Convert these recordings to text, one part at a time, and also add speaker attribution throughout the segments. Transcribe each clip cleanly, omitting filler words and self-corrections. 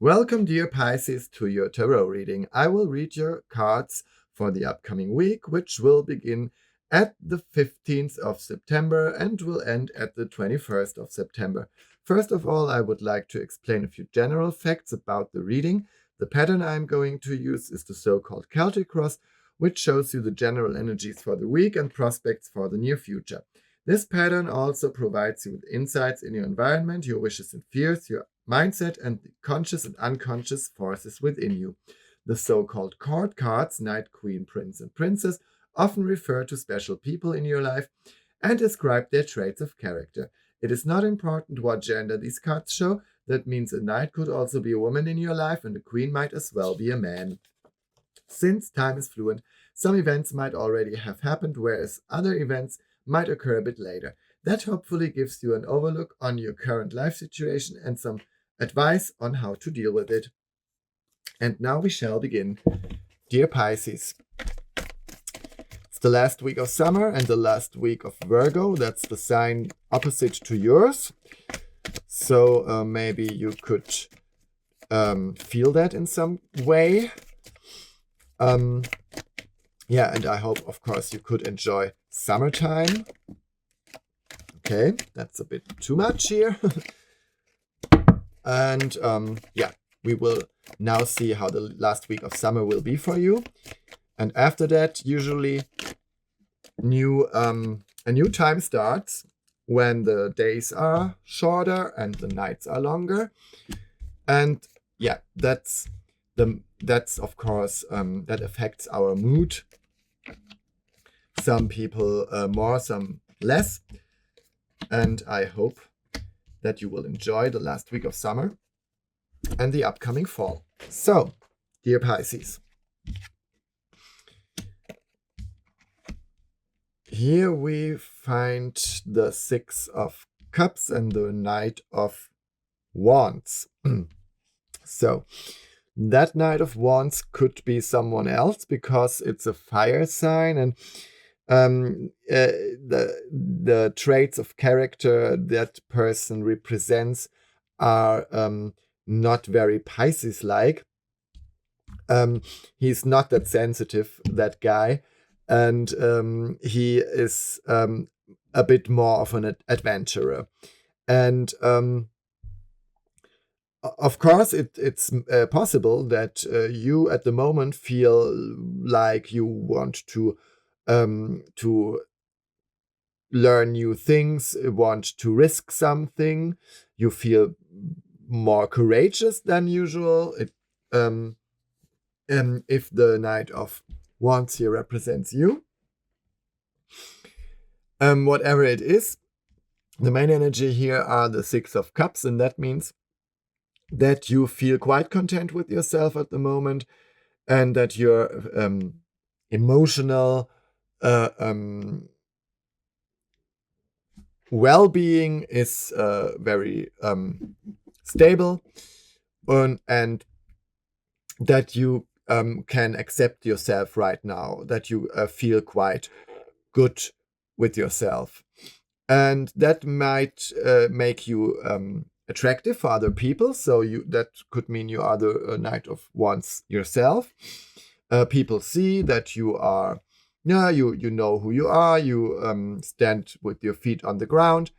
Speaker 1: Welcome, dear Pisces, to your tarot reading. I will read your cards for the upcoming week, which will begin at the 15th of September and will end at the 21st of September. First of all, I would like to explain a few general facts about the reading. The pattern I'm going to use is the so-called Celtic cross, which shows you the general energies for the week and prospects for the near future. This pattern also provides you with insights in your environment, your wishes and fears, your mindset, and the conscious and unconscious forces within you. The so-called court cards, Knight, Queen, Prince, and Princess, often refer to special people in your life and describe their traits of character. It is not important what gender these cards show. That means a knight could also be a woman in your life, and a queen might as well be a man. Since time is fluid, some events might already have happened, whereas other events might occur a bit later. That hopefully gives you an overlook on your current life situation and some advice on how to deal with it. And now we shall begin. Dear Pisces, it's the last week of summer and the last week of Virgo. That's the sign opposite to yours. So maybe you could feel that in some way. Yeah, and I hope, of course, you could enjoy summertime. Okay, that's a bit too much here. And yeah, we will now see how the last week of summer will be for you. And after that, usually a new time starts when the days are shorter and the nights are longer. And yeah, that's of course that affects our mood. Some people more, some less. And I hope that you will enjoy the last week of summer and the upcoming fall. So, dear Pisces, here we find the Six of Cups and the Knight of Wands. So, that Knight of Wands could be someone else because it's a fire sign, and the traits of character that person represents are not very Pisces-like. He's not that sensitive, that guy, and he is a bit more of an adventurer. And of course, it's possible that you at the moment feel like you want to learn new things, want to risk something. You feel more courageous than usual. If the Knight of Wands here represents you, whatever it is, the main energy here are the Six of Cups, and that means that you feel quite content with yourself at the moment, and that your emotional well-being is very stable, and that you can accept yourself right now, that you feel quite good with yourself. And that might make you attractive for other people. So that could mean you are the Knight of Wands yourself. People see that you are, you know who you are. You stand with your feet on the ground,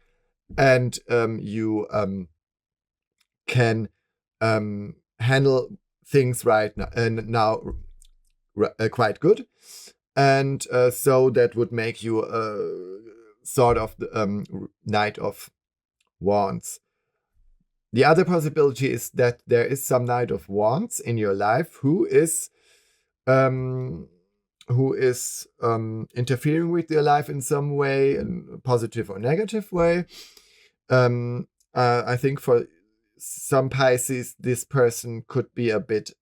Speaker 1: and you can handle things right now, and now quite good. And so that would make you sort of the Knight of Wands. The other possibility is that there is some Knight of Wands in your life who is interfering with your life in some way, in a positive or negative way. I think for some Pisces, this person could be a bit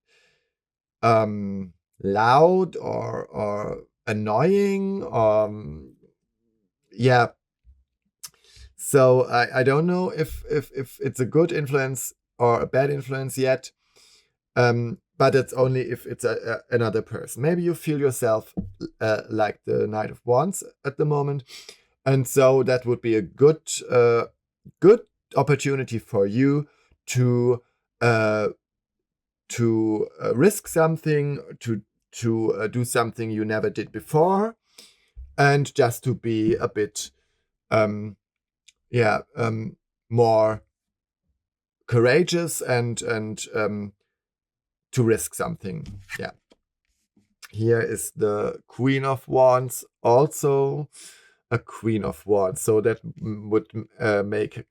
Speaker 1: loud or annoying. Yeah. So I don't know if it's a good influence or a bad influence yet, but it's only if it's another person. Maybe you feel yourself like the Knight of Wands at the moment, and so that would be a good opportunity for you to to risk something, to do something you never did before, and just to be a bit more courageous and to risk something. Yeah. Here is the Queen of Wands, also a Queen of Wands. So that would make a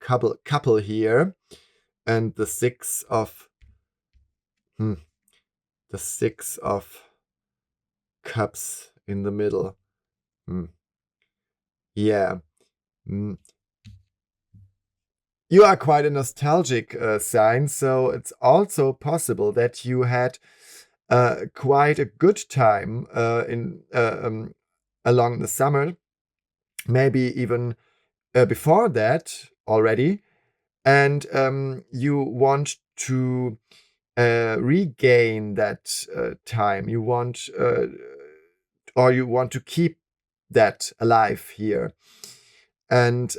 Speaker 1: couple here, and the Six of Cups in the middle. Yeah. You are quite a nostalgic sign, so it's also possible that you had quite a good time along the summer, maybe even before that already, and you want to regain that time. You want to keep that alive here, and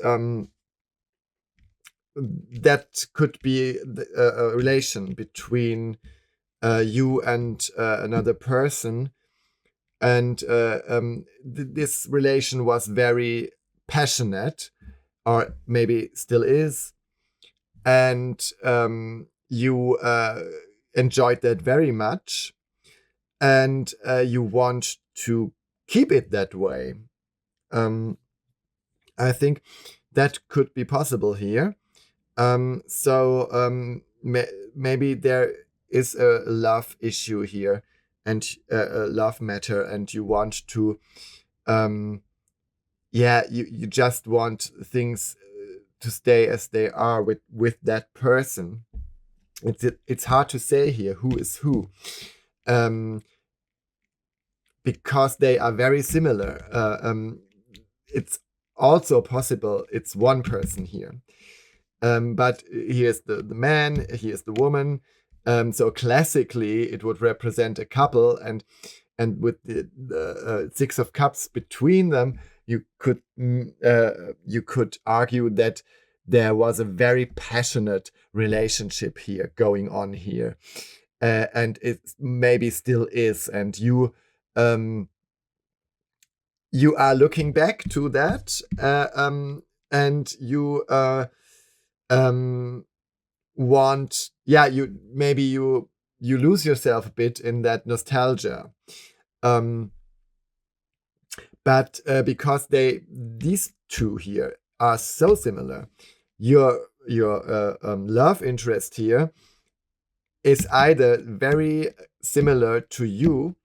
Speaker 1: that could be a relation between you and another person, and this relation was very passionate, or maybe still is, and you enjoyed that very much, and you want to keep it that way. I think that could be possible here. Maybe there is a love issue here, and a love matter, and you want to you just want things to stay as they are with that person. It's hard to say here who is who, because they are very similar. It's also possible it's one person here. But here's the man, here's the woman. So classically, it would represent a couple, and with the Six of Cups between them, you could argue that there was a very passionate relationship here going on here, and it maybe still is, and you are looking back to that, and you want, you lose yourself a bit in that nostalgia, but because these two here are so similar, your love interest here is either very similar to you,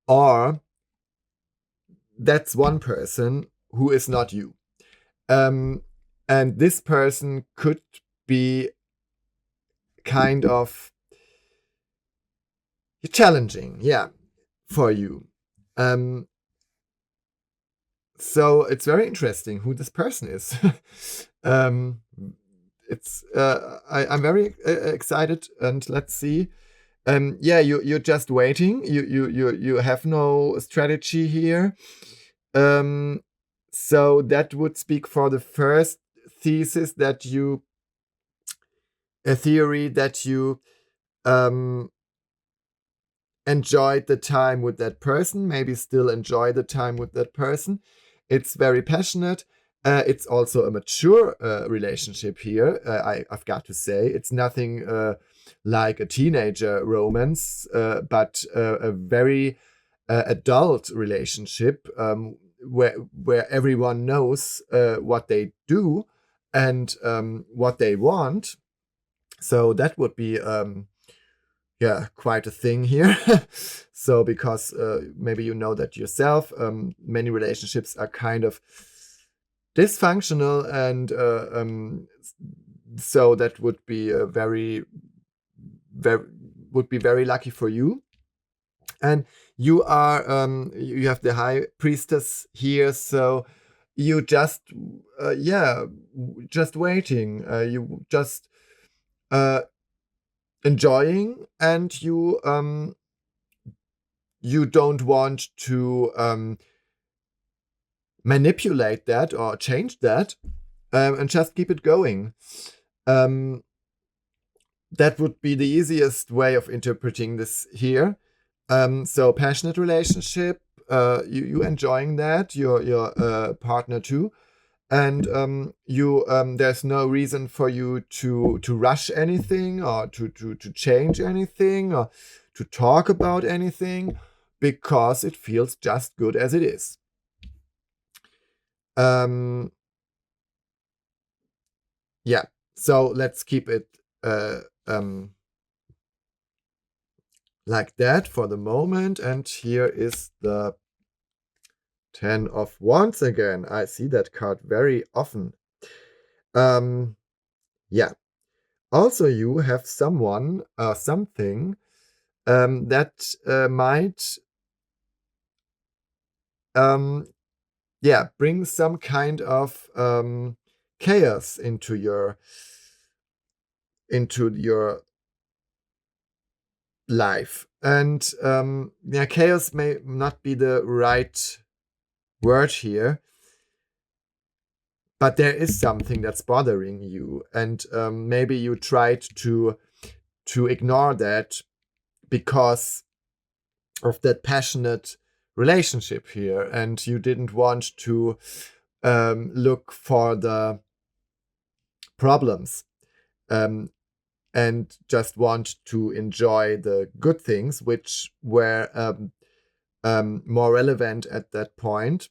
Speaker 1: or that's one person who is not you, and this person could be kind of challenging, for you. So it's very interesting who this person is. I'm very excited, and let's see. You're just waiting. You have no strategy here. So that would speak for the first theory that you enjoyed the time with that person, maybe still enjoy the time with that person. It's very passionate. It's also a mature relationship here, I've got to say. It's nothing like a teenager romance, but a very adult relationship, where everyone knows what they do and what they want. So that would be quite a thing here. So because maybe you know that yourself, many relationships are kind of dysfunctional, and so that would be very lucky for you. And you are you have the High Priestess here, so you just just waiting, you just enjoying, and you don't want to manipulate that or change that, and just keep it going. that would be the easiest way of interpreting this here. So passionate relationship, you enjoying that, your partner too, and you there's no reason for you to rush anything, or to change anything, or to talk about anything, because it feels just good as it is. Yeah, so let's keep it like that for the moment. And here is the 10 of Wands again. I see that card very often. Yeah. Also, you have someone or something that might bring some kind of chaos into your life. And chaos may not be the right word here, but there is something that's bothering you, and maybe you tried to ignore that because of that passionate relationship here, and you didn't want to look for the problems, and just want to enjoy the good things, which were more relevant at that point.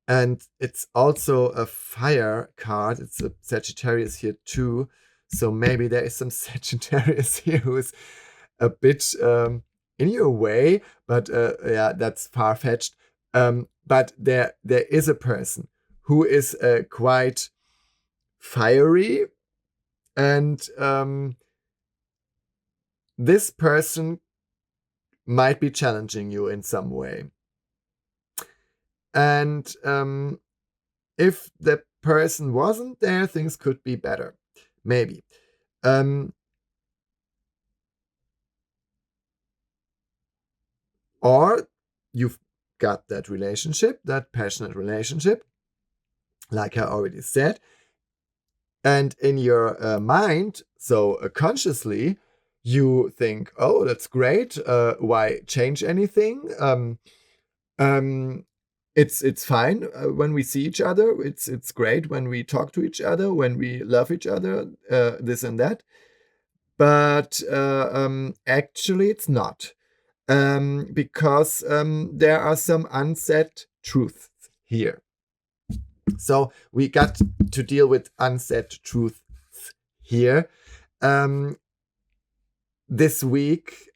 Speaker 1: And it's also a fire card. It's a Sagittarius here too. So maybe there is some Sagittarius here who is a bit in your way, but that's far-fetched. But there is a person who is quite fiery, and this person might be challenging you in some way. And if the person wasn't there, things could be better. Maybe. Or you've got that relationship, that passionate relationship, like I already said. And in your mind, so consciously, you think, oh, that's great. Why change anything? It's fine when we see each other. It's great when we talk to each other, when we love each other, this and that. But actually, it's not, because there are some unsaid truths here. So we got to deal with unsaid truths here. This week,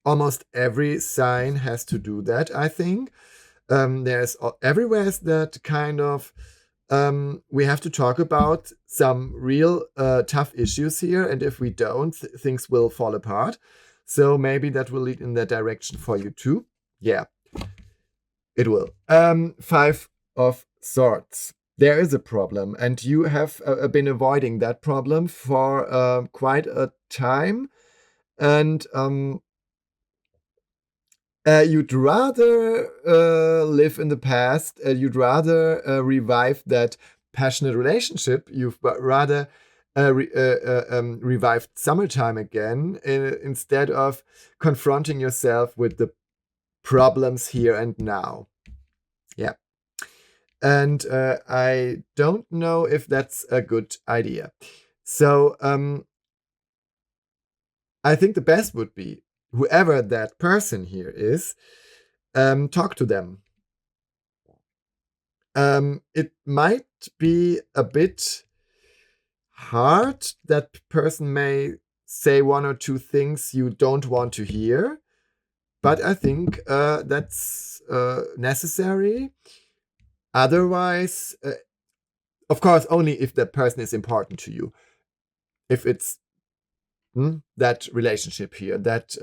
Speaker 1: almost every sign has to do that, I think. There's everywhere is that kind of we have to talk about some real tough issues here, and if we don't, things will fall apart. So maybe that will lead in that direction for you too. Yeah, it will. 5 of Swords. There is a problem, and you have been avoiding that problem for quite a time, and you'd rather live in the past. You'd rather revive that passionate relationship. You've rather revived summertime again, instead of confronting yourself with the problems here and now. Yeah. And I don't know if that's a good idea. So I think the best would be, whoever that person here is, talk to them. It might be a bit hard. That person may say 1 or 2 things you don't want to hear, but I think that's necessary. Otherwise, of course, only if that person is important to you. If it's that relationship here, that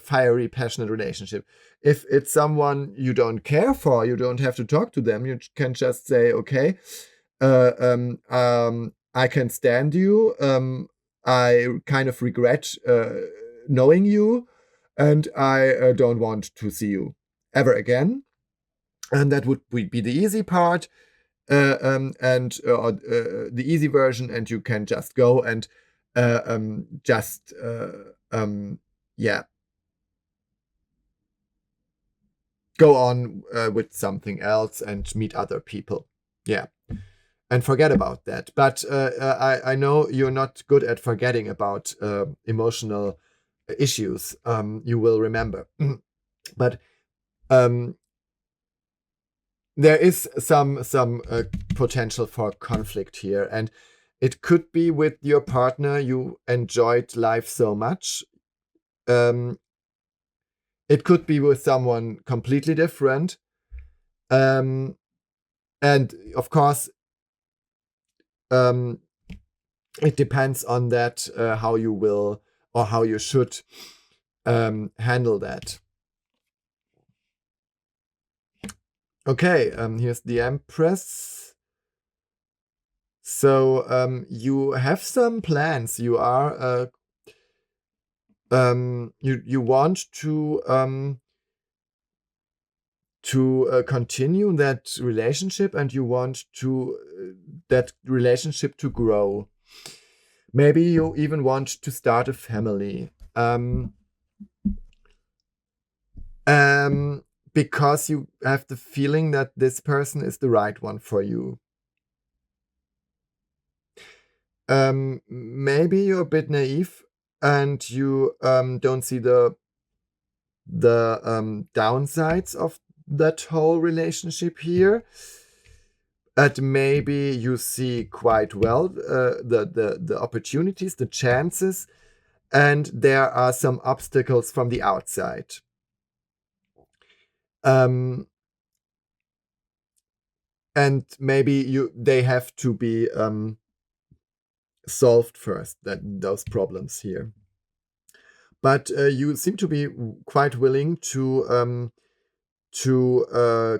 Speaker 1: fiery, passionate relationship. If it's someone you don't care for, you don't have to talk to them. You can just say, okay, I can stand you. I kind of regret knowing you, and I don't want to see you ever again. And that would be the easy part. the easy version, and you can just go and yeah, go on with something else and meet other people. Yeah, and forget about that. But I know you're not good at forgetting about emotional issues. You will remember. But there is some potential for conflict here, and it could be with your partner. You enjoyed life so much. It could be with someone completely different. And of course, it depends on that, how you will or how you should handle that. Okay, here's the Empress. So you have some plans. You are you want to continue that relationship, and you want to that relationship to grow. Maybe you even want to start a family. Because you have the feeling that this person is the right one for you. Maybe you're a bit naive and you don't see the downsides of that whole relationship here. But maybe you see quite well the opportunities, the chances, and there are some obstacles from the outside. And maybe they have to be solved first, those problems here. But you seem to be quite willing to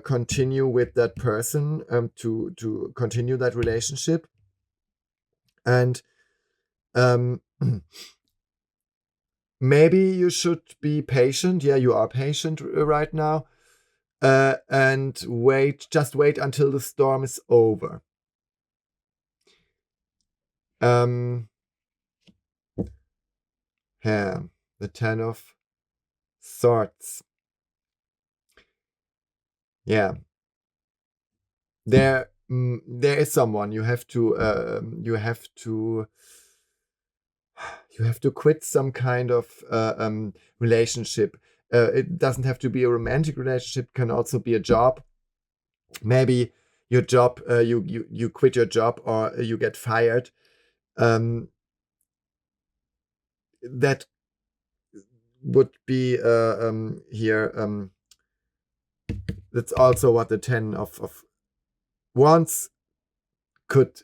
Speaker 1: continue with that person, to continue that relationship, and maybe you should be patient. Yeah, you are patient right now, and just wait until the storm is over. Yeah, the Ten of Swords. Yeah, there is someone you have to quit some kind of relationship. It doesn't have to be a romantic relationship, can also be a job. Maybe your job, you quit your job, or you get fired. That would be here. That's also what the Ten of Wands could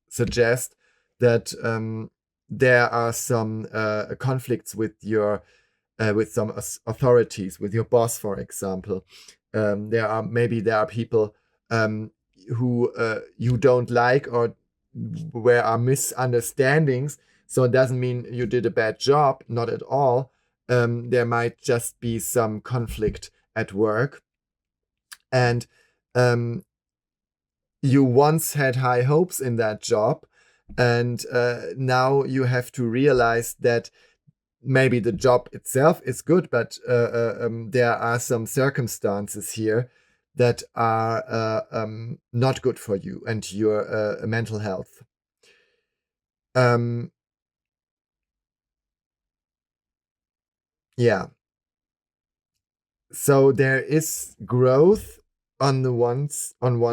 Speaker 1: suggest, that there are some conflicts with some authorities, with your boss, for example. There are people who you don't like, or where are misunderstandings. So it doesn't mean you did a bad job, not at all. There might just be some conflict at work, and you once had high hopes in that job, and now you have to realize that maybe the job itself is good, but there are some circumstances here that are not good for you and your mental health. Yeah. So there is growth on one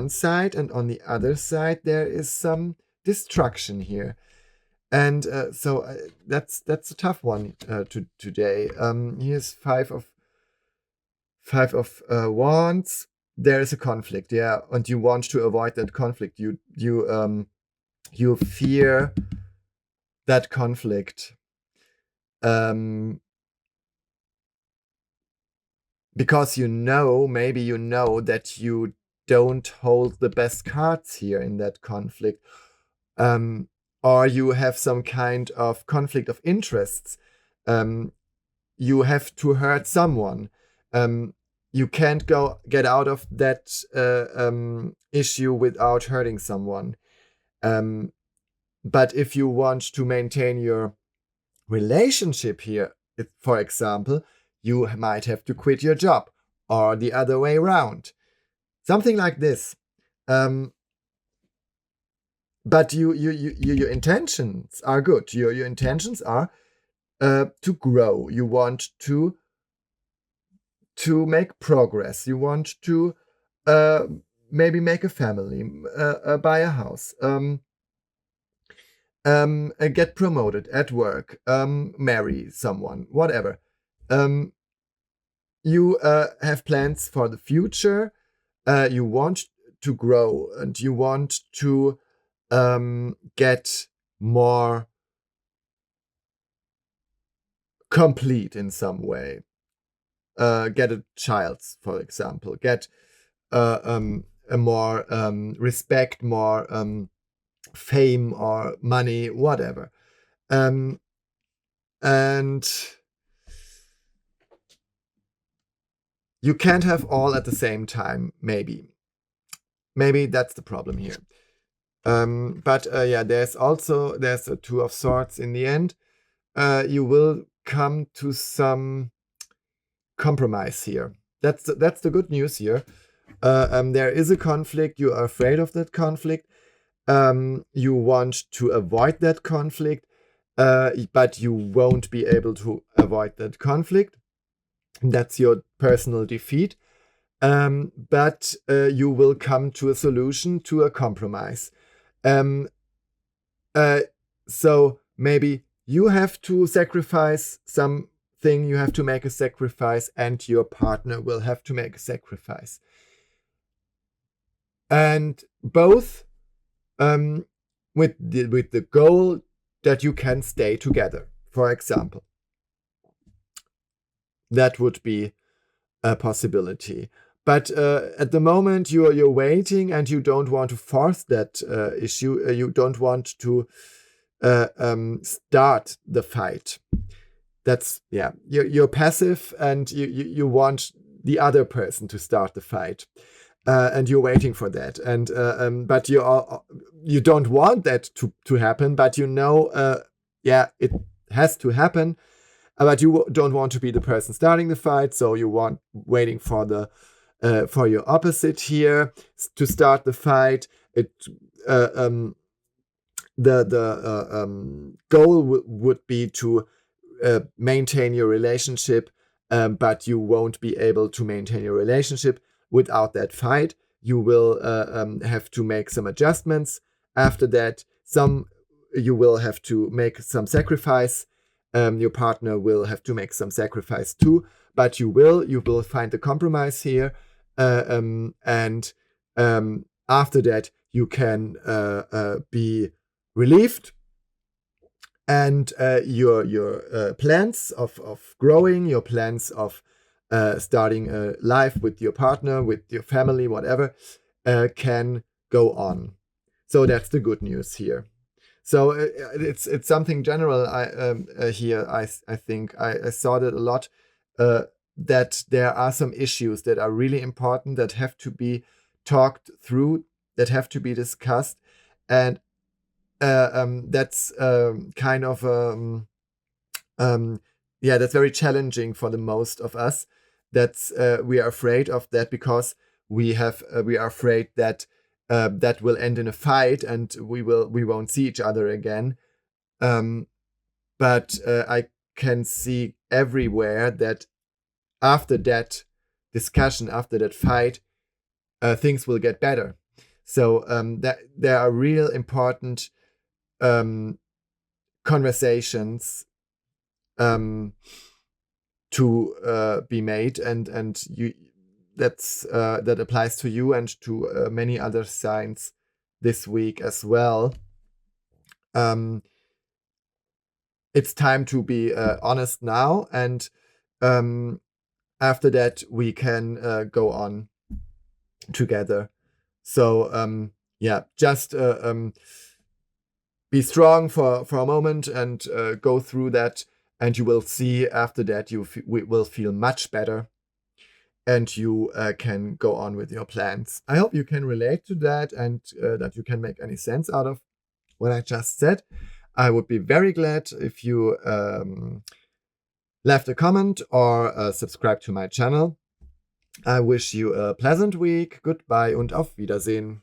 Speaker 1: side, and on the other side there is some destruction here. And so that's a tough one today. Here's five of wands. There is a conflict, yeah, and you want to avoid that conflict. You fear that conflict, because maybe you know that you don't hold the best cards here in that conflict, or you have some kind of conflict of interests. You have to hurt someone. you can't get out of that issue without hurting someone. But if you want to maintain your relationship here, for example, you might have to quit your job, or the other way around, something like this. But your intentions are good. Your intentions are to grow. You want to make progress. You want to maybe make a family, buy a house, get promoted at work, marry someone, whatever. You have plans for the future. You want to grow, and you want to get more complete in some way. Get a child, for example. Get a more respect, more fame or money, whatever. And you can't have all at the same time, maybe. Maybe that's the problem here. But yeah, there's a Two of Swords in the end. You will come to some compromise here. That's the good news here. There is a conflict. You are afraid of that conflict. You want to avoid that conflict, but you won't be able to avoid that conflict. That's your personal defeat. But you will come to a solution, to a compromise. So maybe you have to sacrifice something, you have to make a sacrifice, and your partner will have to make a sacrifice. And both with the goal that you can stay together, for example. That would be a possibility. But at the moment, you're waiting, and you don't want to force that issue. You don't want to start the fight. That's, yeah, you're passive, and you want the other person to start the fight. And you're waiting for that. And but you don't want that to happen, but yeah, it has to happen. But you don't want to be the person starting the fight, so you waiting for your opposite here to start the fight. The goal would be to maintain your relationship, but you won't be able to maintain your relationship without that fight. You will have to make some adjustments. After that, you will have to make some sacrifice. Your partner will have to make some sacrifice too, but you will find a compromise here, and after that you can be relieved, and your plans of growing, your plans of starting a life with your partner, with your family, whatever, can go on. So that's the good news here. So it's something general. Here I think I saw that a lot, that there are some issues that are really important, that have to be talked through, that have to be discussed, and that's kind of yeah, that's very challenging for the most of us. That's we are afraid of that, because we are afraid that that will end in a fight, and we won't see each other again. But I can see everywhere that after that discussion, after that fight, things will get better. So that there are real important conversations to be made, and you that applies to you and to many other signs this week as well. It's time to be honest now, and after that we can go on together. So yeah, just be strong for a moment, and go through that, and you will see after that you will feel much better. and you can go on with your plans. I hope you can relate to that and that you can make any sense out of what I just said. I would be very glad if you left a comment or subscribe to my channel. I wish you a pleasant week. Goodbye und auf Wiedersehen.